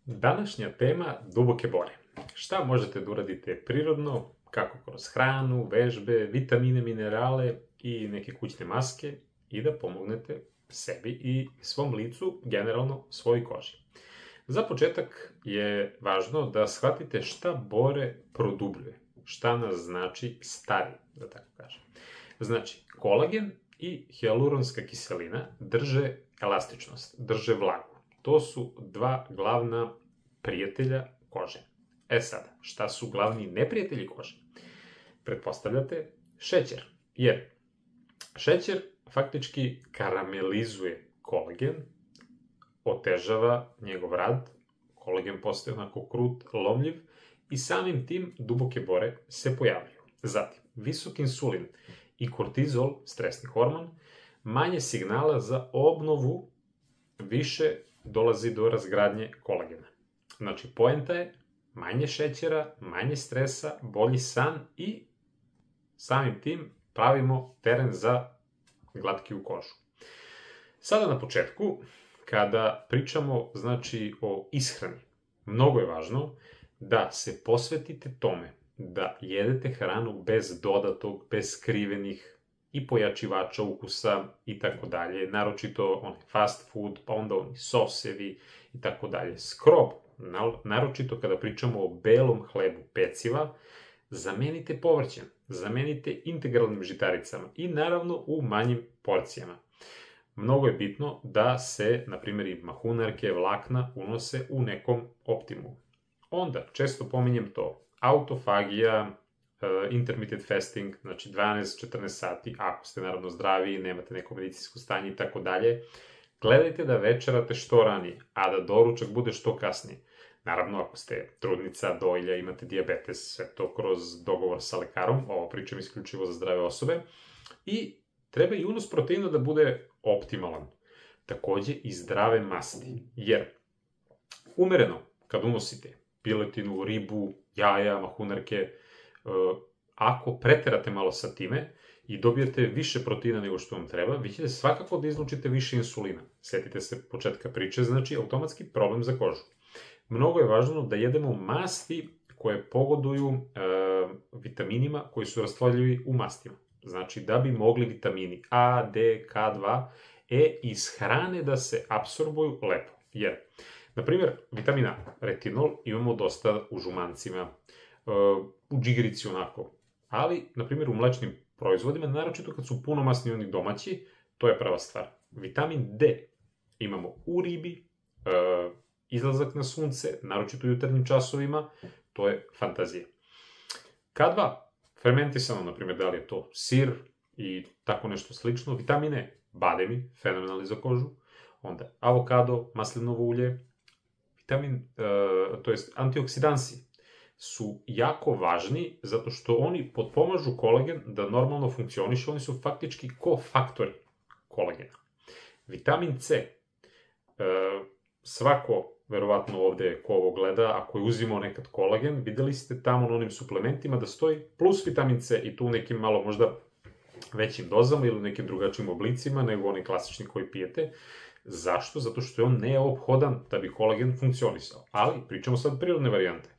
Današnja tema duboke bore. Šta možete da uradite prirodno, kako kroz hranu, vežbe, vitamine, minerale i neke kućne maske i da pomognete sebi i svom licu, generalno svojoj koži. Za početak je važno da shvatite šta bore produbljuje, šta nas znači stari, da tako kažem. Znači, kolagen i hijaluronska kiselina drže elastičnost, drže vlagu. To su dva glavna prijatelja kože. Sada, šta su glavni neprijatelji kože? Pretpostavljate šećer, jer šećer faktički karamelizuje kolagen, otežava njegov rad, kolagen postaje onako krut, lomljiv i samim tim duboke bore se pojavljuju. Zatim, visok insulin i kortizol, stresni hormon, manje signala za obnovu, više dolazi do razgradnje kolagena. Znači, poenta je manje šećera, manje stresa, bolji san i samim tim pravimo teren za glatkiju kožu. Sada na početku, kada pričamo o ishrani, mnogo je važno da se posvetite tome da jedete hranu bez dodatog, bez skrivenih i pojačivača ukusa i tako dalje, naročito onaj fast food, pa onda oni sosevi i tako dalje. Skrob, naročito kada pričamo o belom hlebu peciva, zamenite povrćem, zamenite integralnim žitaricama i naravno u manjim porcijama. Mnogo je bitno da se, na primjer, i mahunarke, vlakna unose u nekom optimumu. Onda, često pominjem to, autofagija, intermittent fasting, znači 12-14 sati, ako ste naravno zdravi, nemate neko medicinsko stanje i tako dalje. Gledajte da večerate što ranije, a da doručak bude što kasnije. Naravno, ako ste trudnica, dojilja, imate dijabetes, sve to kroz dogovor sa lekarom, ovo pričam isključivo za zdrave osobe. I treba i unos proteina da bude optimalan. Takođe i zdrave masti, jer umereno, kad unosite piletinu, ribu, jaja, mahunarke, ako preterate malo sa time i dobijete više proteina nego što vam treba, vi ćete svakako da izlučite više insulina. Setite se početka priče, znači automatski problem za kožu. Mnogo je važno da jedemo masti koje pogoduju vitaminima koji su rastvorljivi u mastima. Znači da bi mogli vitamini A, D, K2, E iz hrane da se apsorbuju lepo. Jer, na primjer, vitamina retinol imamo dosta u žumancima, u džigerici onako, ali, na primjer, u mlečnim proizvodima, naročito kad su punomasni oni domaći, to je prava stvar. Vitamin D imamo u ribi, izlazak na sunce, naročito u jutarnjim časovima, to je fantazija. K2, fermentisano, na primjer, da li je to sir i tako nešto slično, vitamine, bademi, fenomenalni za kožu, onda avokado, maslinovo ulje, to jest antioksidansi su jako važni zato što oni potpomažu kolagen da normalno funkcioniše, oni su faktički kofaktori kolagena. Vitamin C, svako, verovatno ovde ko ovo gleda, ako je uzimao nekad kolagen, videli ste tamo na onim suplementima da stoji plus vitamin C i tu nekim malo možda većim dozama ili nekim drugačijim oblicima nego oni klasični koji pijete. Zašto? Zato što je on neophodan da bi kolagen funkcionisao. Ali, pričamo sad prirodne varijante.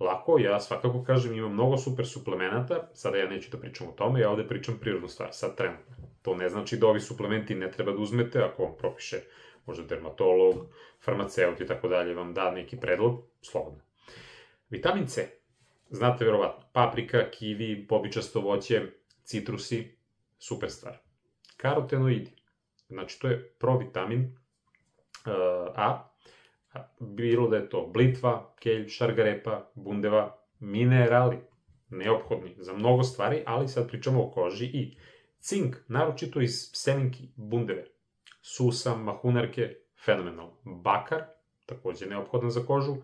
Lako, ja svakako kažem, imam mnogo super suplemenata, sada ja neću da pričam o tome, ja ovde pričam prirodnu stvar, sad trenutno. To ne znači da ovi suplementi ne treba da uzmete, ako vam propiše možda dermatolog, farmaceut i tako dalje, vam da neki predlog, slobodno. Vitamin C, znate verovatno, paprika, kiwi, bobičasto voće, citrusi, super stvar. Karotenoidi, znači to je provitamin A, bilo da je to blitva, kelj, šargarepa, bundeva, minerali, neophodni za mnogo stvari, ali sad pričamo o koži i cink, naročito iz semenki bundeve, susam, mahunarke, fenomenalno. Bakar, takođe neophodan za kožu,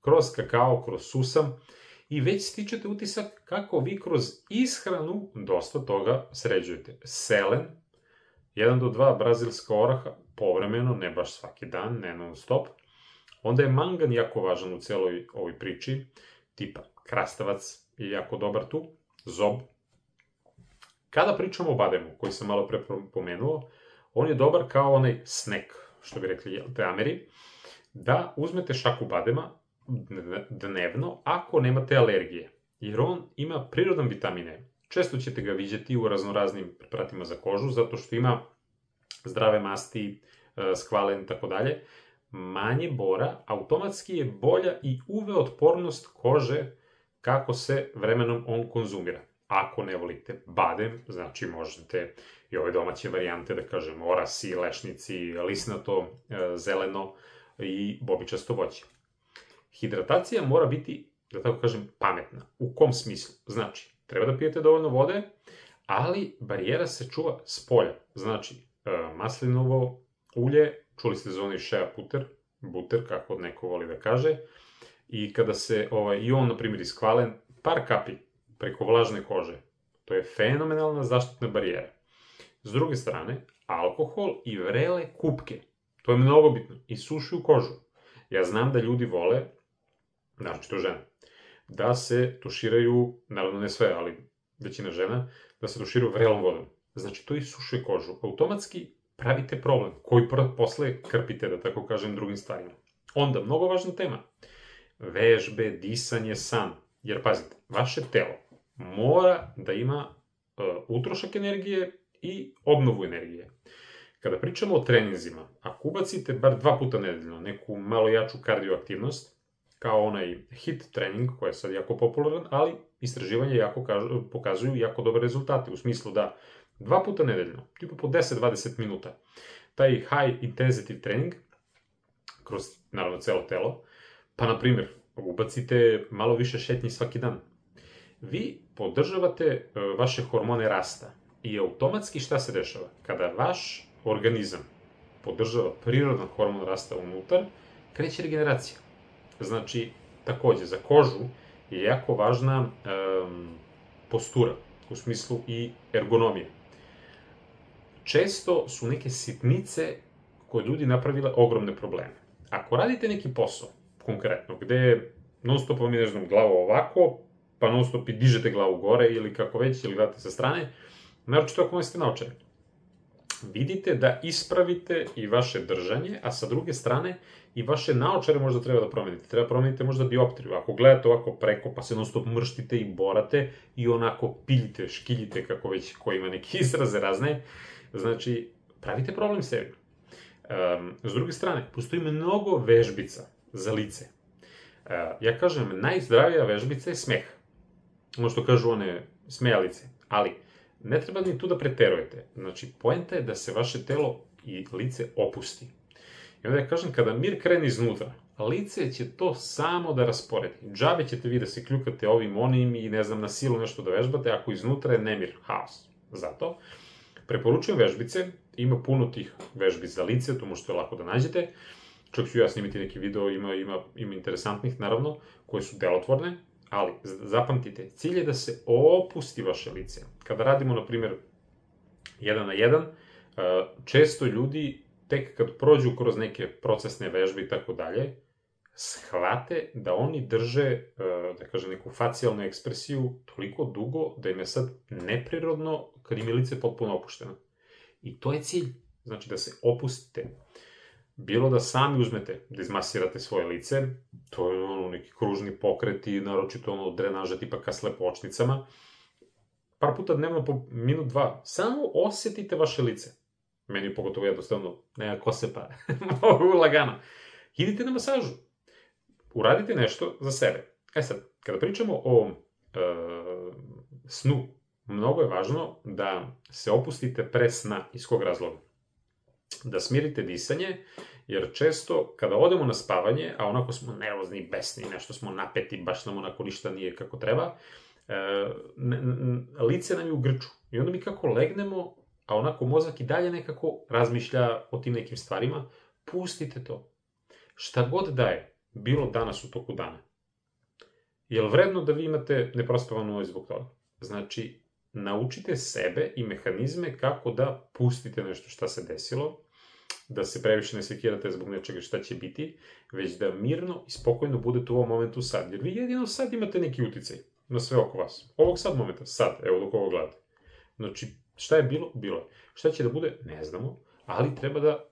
kroz kakao, kroz susam i već stičete utisak kako vi kroz ishranu dosta toga sređujete. Selen, 1 do 2 brazilska oraha, povremeno, ne baš svaki dan, ne non stop. Onda je mangan jako važan u celoj ovoj priči, tipa krastavac je jako dobar tu, zob. Kada pričamo o bademu, koji sam malo pre pomenuo, on je dobar kao onaj snack, što bi rekli te Ameri, da uzmete šaku badema dnevno ako nemate alergije, jer on ima prirodan vitamin E. Često ćete ga vidjeti u raznoraznim preparatima za kožu, zato što ima zdrave masti, skvalen, tako dalje. Manje bora, automatski je bolja i UV otpornost kože kako se vremenom on konzumira. Ako ne volite badem, znači možete i ove domaće varijante, da kažem, orasi, lešnici, lisnato, zeleno i bobičasto voće. Hidratacija mora biti, da tako kažem, pametna. U kom smislu? Znači, treba da pijete dovoljno vode, ali barijera se čuva s polja. Znači, maslinovo ulje, čuli ste za onaj shea butter, kako neko voli da kaže, i kada se i on, na primjer, iskvalen, par kapi preko vlažne kože, to je fenomenalna zaštitna barijera. S druge strane, alkohol i vrele kupke, to je mnogo bitno, i sušuju kožu. Ja znam da ljudi vole, naročito žene, da se tuširaju, naravno ne sve, ali većina žena, da se tuširaju vrelom vodom. Znači, to isušuje kožu. Automatski pravite problem, koji posle krpite, da tako kažem, drugim stvarima. Onda, mnogo važna tema, vežbe, disanje, san. Jer, pazite, vaše telo mora da ima utrošak energije i obnovu energije. Kada pričamo o treninzima, ako ubacite bar 2 puta nedeljno neku malo jaču kardioaktivnost, kao onaj HIIT trening, koji je sad jako popularan, ali istraživanje pokazuju jako dobre rezultate, u smislu da 2 puta nedeljno, tipa po 10-20 minuta, taj high intensity trening, kroz, naravno, celo telo, pa, na primjer, ubacite malo više šetnji svaki dan. Vi podržavate vaše hormone rasta i automatski šta se dešava? Kada vaš organizam podržava prirodan hormon rasta unutar, kreće regeneracija. Znači, takođe, za kožu je jako važna postura, u smislu i ergonomije. Često su neke sitnice koje ljudi napravile ogromne probleme. Ako radite neki posao, konkretno, gde non stop vam je, ne znam, glava ovako, pa non stop i dižete glavu gore ili kako već, ili gledate sa strane, naročito ako ste naočari. Vidite da ispravite i vaše držanje, a sa druge strane i vaše naočare možda treba da promenite. Treba promenite možda dioptriju. Ako gledate ovako preko, pa se non stop mrštite i borate i onako piljite, škiljite, kako već, ko ima neke izraze razne, znači, pravite problem sebi. S druge strane, postoji mnogo vežbica za lice. Ja kažem, najzdravija vežbica je smeh. Ono što kažu one smejalice. Ali, ne treba ni tu da preterujete. Znači, poenta je da se vaše telo i lice opusti. I onda ja kažem, kada mir krene iznutra, lice će to samo da rasporedi. Džabe ćete vi da se kljukate ovim, onim i, ne znam, na silu nešto da vežbate, ako iznutra je nemir, haos. Zato, preporučujem vežbice, ima puno tih vežbi za lice, to možete lako da nađete. Čak ću ja snimiti neki video, ima interesantnih, naravno, koje su delotvorne, ali zapamtite, cilj je da se opusti vaše lice. Kada radimo, na primjer, 1 na 1, često ljudi, tek kad prođu kroz neke procesne vežbe i tako dalje, shvate da oni drže, da kažem, neku facijalnu ekspresiju toliko dugo da im je sad neprirodno kad im je lice potpuno opušteno. I to je cilj, znači da se opustite. Bilo da sami uzmete, da izmasirate svoje lice, to je neki kružni pokreti, naročito drenaža tipa ka slepočnicama, par puta dnevno po minut, 2, samo osjetite vaše lice. Meni je pogotovo jednostavno, nema kose pa, mogu lagano. Idite na masažu, uradite nešto za sebe. Sad, kada pričamo o snu, mnogo je važno da se opustite pre sna. Iz kog razloga? Da smirite disanje, jer često kada odemo na spavanje, a onako smo nervozni, besni, nešto smo napeti, baš nam onako ništa nije kako treba, lice nam je u grču. I onda mi kako legnemo, a onako mozak i dalje nekako razmišlja o tim nekim stvarima, pustite to. Šta god daje, bilo danas u toku dana. Je li vredno da vi imate neprospavanu noć zbog toga? Znači, naučite sebe i mehanizme kako da pustite nešto šta se desilo, da se previše ne sekirate zbog nečega šta će biti, već da mirno i spokojno budete u ovom momentu sad. Jer vi jedino sad imate neki uticaj na sve oko vas. Ovog sad momenta, sad, evo dok ovo gledate. Znači, šta je bilo? Bilo je. Šta će da bude? Ne znamo, ali treba da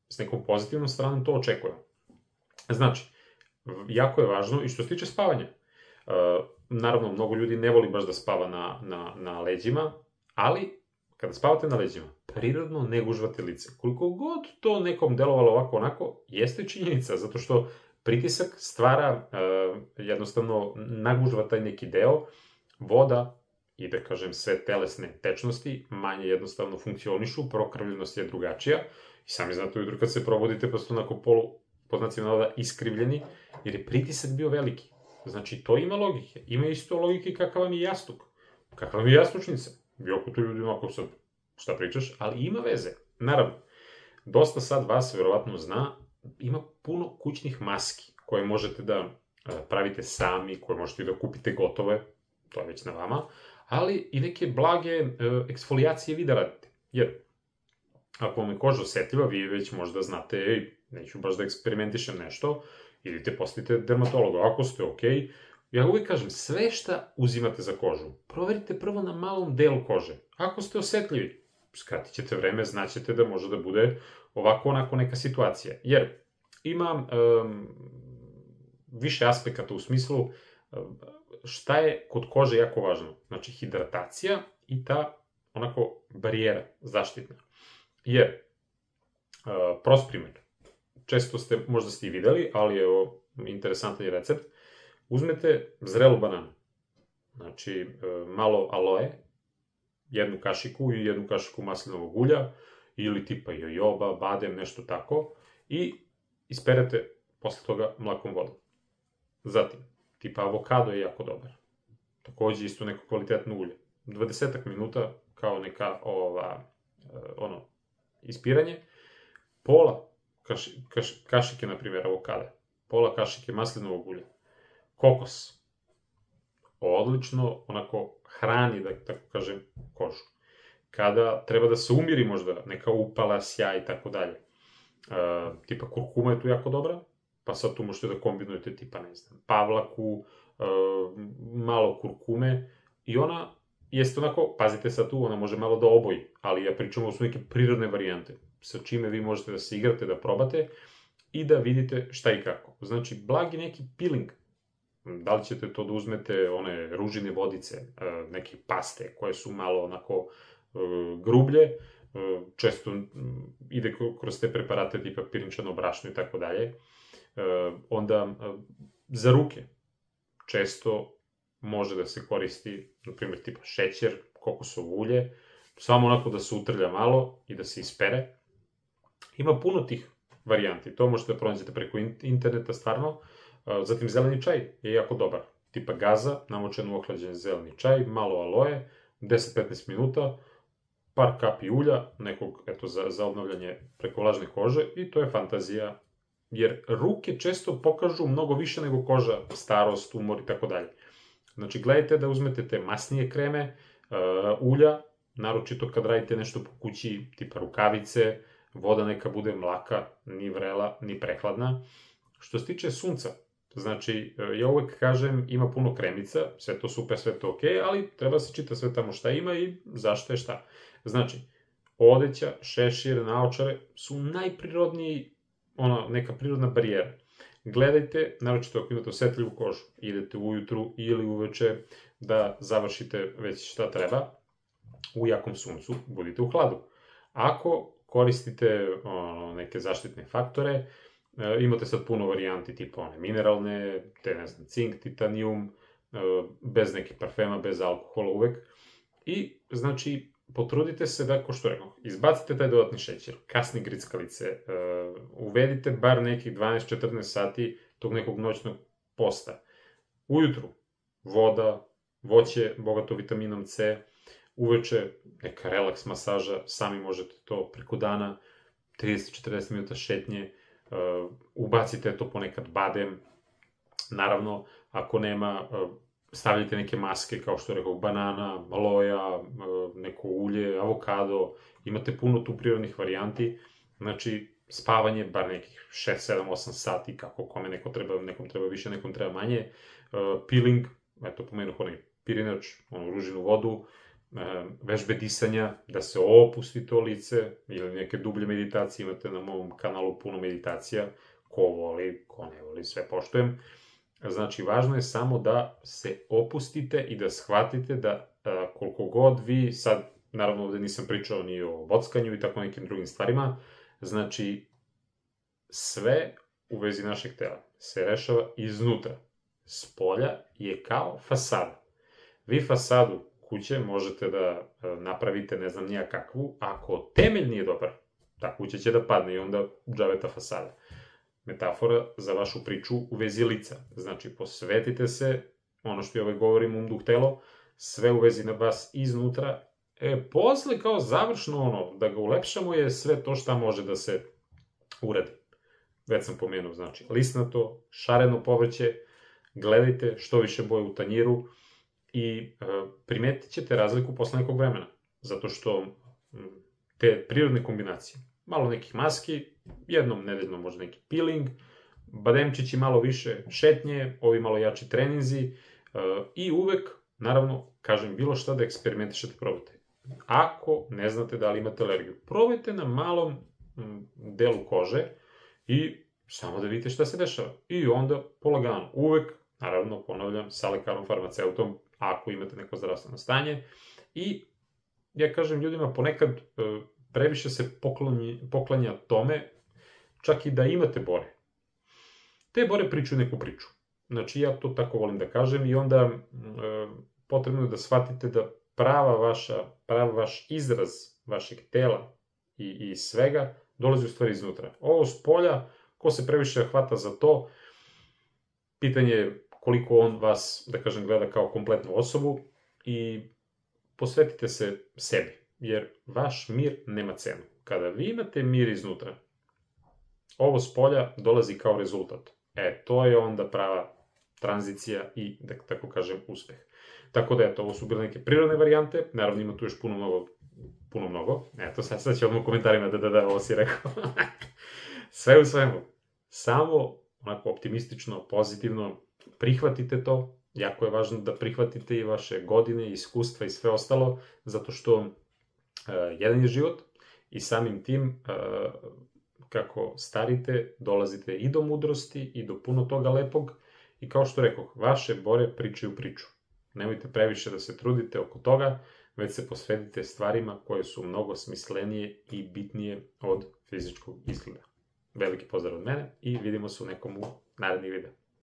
s nekom pozitivnom stranom to očekujemo. Znači, jako je važno i što se tiče spavanja. Naravno, mnogo ljudi ne voli baš da spava na leđima, ali kada spavate na leđima, prirodno ne gužvate lice. Koliko god to nekom delovalo ovako onako, jeste činjenica, zato što pritisak stvara, jednostavno nagužva taj neki deo, voda i da kažem sve telesne tečnosti manje jednostavno funkcionišu, prokrvljenost je drugačija i sami znate ujutru kad se probudite pa ste onako po znacima navoda iskrivljeni, jer je pritisak bio veliki. Znači, to ima logike. Ima isto logike kakav vam je jastuk. Kakva vam je jastučnica. Vi oko tu ljudi onako sad, šta pričaš, ali ima veze. Naravno, dosta sad vas verovatno zna, ima puno kućnih maski koje možete da pravite sami, koje možete da kupite gotove, to je već na vama, ali i neke blage eksfolijacije vi da radite. Jer, ako vam je koža osetljiva, vi već možda znate, ej, neću baš da eksperimentišem nešto, idite postavite dermatologa, ako ste okej. Ja uvijek kažem, sve šta uzimate za kožu, proverite prvo na malom delu kože. Ako ste osetljivi, skratit ćete vreme, znaćete da može da bude ovako onako neka situacija. Jer ima više aspekata u smislu šta je kod kože jako važno. Znači, hidratacija i ta onako barijera zaštitna. Jer, prost primjer, često ste, možda ste i videli, ali je ovo interesantan je recept, uzmete zrelu bananu, znači malo aloe, jednu kašiku i jednu kašiku maslinovog ulja, ili tipa jojoba, badem, nešto tako, i isperete posle toga mlakom vodom. Zatim, tipa avokado je jako dobar. Takođe isto neko kvalitetno ulje. 20 minuta kao neka ispiranje, pola kašike, na primjer, avokada, pola kašike maslinovog ulja, kokos, odlično, onako, hrani, da tako kažem, kožu. Kada treba da se umiri možda neka upala, sjaj i tako dalje, tipa kurkuma je tu jako dobra, pa sad tu možete da kombinujete tipa, ne znam, pavlaku, malo kurkume, i ona jeste onako, pazite sad tu, ona može malo da oboji, ali ja pričam, ovo su neke prirodne varijante, sa čime vi možete da se igrate, da probate i da vidite šta i kako. Znači, blagi neki peeling, da li ćete to da uzmete, one ružine vodice, neke paste koje su malo onako grublje, često ide kroz te preparate tipa pirinčano brašno i tako dalje. Onda, za ruke, često može da se koristi, na primjer, tipa šećer, kokosovo ulje, samo onako da se utrlja malo i da se ispere. Ima puno tih varijanti, to možete da pronađete preko interneta, stvarno. Zatim, zeleni čaj je jako dobar. Tipa gaza, namočen u ohlađen zeleni čaj, malo aloe, 10-15 minuta, par kapi ulja, nekog, eto, za obnavljanje preko vlažne kože, i to je fantazija, jer ruke često pokažu mnogo više nego koža, starost, umor i tako dalje. Znači, gledajte da uzmete te masnije kreme, ulja, naročito kad radite nešto po kući, tipa rukavice, voda neka bude mlaka, ni vrela, ni prehladna. Što se tiče sunca, znači, ja uvek kažem, ima puno kremica, sve to super, sve to okej, ali treba se čita sve tamo šta ima i zašto je šta. Znači, odeća, šešir, naočare su najprirodniji, neka prirodna barijera. Gledajte, naročito ako imate osetljivu kožu, idete ujutru ili uveče da završite već šta treba, u jakom suncu, budite u hladu. Ako koristite neke zaštitne faktore, imate sad puno varijanti tipa one mineralne, te ne znam, cink, titanijum, bez neke parfema, bez alkohola uvek. I, znači, potrudite se da, ko što rekao, izbacite taj dodatni šećer, kasne grickalice, uvedite bar nekih 12-14 sati tog nekog noćnog posta. Ujutru, voda, voće, bogato vitaminom C, uveče neka relaks masaža, sami možete to preko dana, 30-40 minuta šetnje, ubacite to ponekad badem, naravno, ako nema, stavljate neke maske, kao što rekao, banana, aloja, neko ulje, avokado, imate puno tu prirodnih varijanti, znači, spavanje, bar nekih 6, 7, 8 sati, kako kome nekom treba više, nekom treba manje, peeling, eto, pomenuh onaj pirinač, ružinu vodu, vežbe disanja, da se opusti to lice, ili neke dublje meditacije, imate na mom kanalu puno meditacija, ko voli, ko ne voli, sve poštujem. Znači, važno je samo da se opustite i da shvatite da koliko god vi, sad, naravno ovde nisam pričao ni o bockanju i tako nekim drugim stvarima, znači, sve u vezi našeg tela se rešava iznutra. Spolja je kao fasada. Vi fasadu kuće možete da napravite ne znam nija kakvu, ako temelj nije dobar, ta kuća će da padne i onda džaveta fasada. Metafora za vašu priču u vezi lica. Znači, posvetite se, ono što ja govorim um duh telo, sve u vezi na vas iznutra. Posle kao završno ono, da ga ulepšamo je sve to šta može da se uradi. Već sam pomenuo, znači, lisnato, šareno povrće, gledajte što više boje u tanjiru i primetit ćete razliku posle nekog vremena. Zato što te prirodne kombinacije, malo nekih maski, jednom nedeljno možda neki peeling, bademčići malo više šetnje, ovi malo jači treninzi i uvek, naravno, kažem, bilo šta da eksperimentišete, probajte. Ako ne znate da li imate alergiju, probajte na malom delu kože i samo da vidite šta se dešava. I onda polagano, uvek, naravno, ponavljam, sa lekarom, farmaceutom, ako imate neko zdravstveno stanje. I ja kažem ljudima, ponekad previše se poklanja tome, čak i da imate bore. Te bore pričaju neku priču. Znači, ja to tako volim da kažem i onda potrebno je da shvatite da pravi vaš izraz vašeg tela i svega dolazi u stvari iznutra. Ovo s polja, ko se previše hvata za to, pitanje je koliko on vas, da kažem, gleda kao kompletnu osobu i posvetite se sebi, jer vaš mir nema cenu. Kada vi imate mir iznutra, ovo s polja dolazi kao rezultat. To je onda prava tranzicija i, da tako kažem, uspeh. Tako da, eto, ovo su bile neke prirodne varijante, naravno ima tu još puno mnogo. Eto, sad će odmah u komentarima da, ovo si rekao. Sve u svemu, samo onako optimistično, pozitivno, prihvatite to. Jako je važno da prihvatite i vaše godine, iskustva i sve ostalo, zato što jedan je život i samim tim, kako starite, dolazite i do mudrosti i do puno toga lepog i kao što rekoh, vaše bore pričaju priču. Nemojte previše da se trudite oko toga, već se posvetite stvarima koje su mnogo smislenije i bitnije od fizičkog izgleda. Veliki pozdrav od mene i vidimo se u nekom narednih videa.